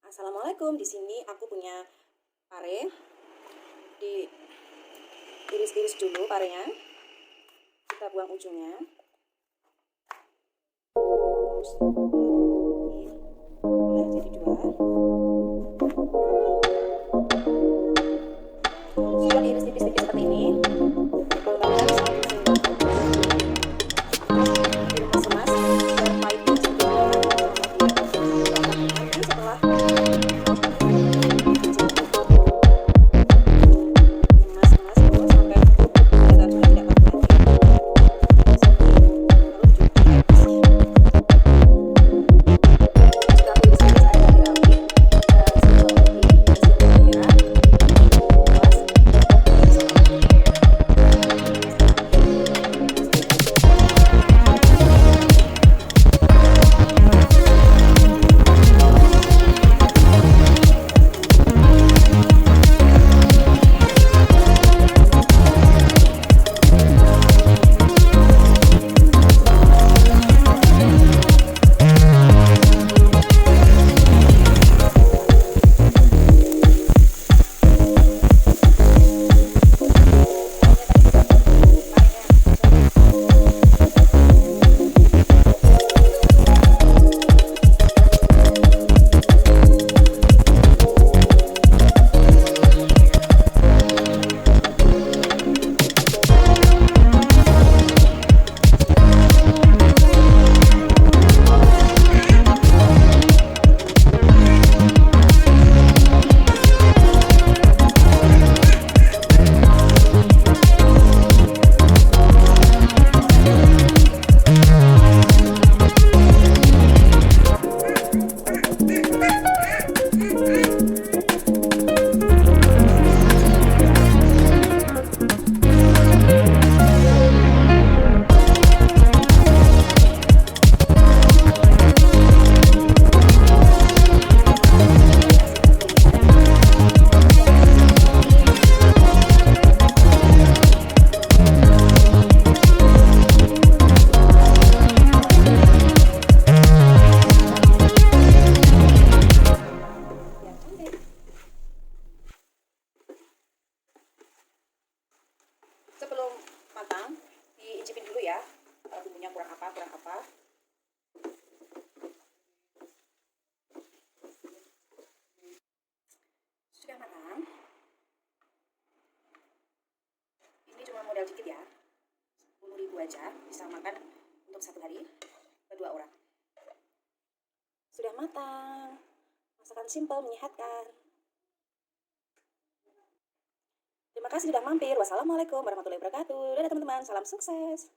Assalamualaikum, di sini aku punya pare. Diiris-iris dulu parenya. Kita buang ujungnya. Terus belah jadi dua. Sudah diiris tipis-tipis seperti ini. Tambahkan diremas-remas biar pahitnya sedikit hilang. Nanti setelah sebelum matang, diicipin dulu ya, bumbunya kurang apa. Sudah matang. Ini cuma modal dikit ya, 10.000 aja, bisa makan untuk 1 hari, berdua orang. Sudah matang, masakan simpel menyehatkan. Terima kasih sudah mampir. Wassalamualaikum warahmatullahi wabarakatuh. Dadah teman-teman, salam sukses.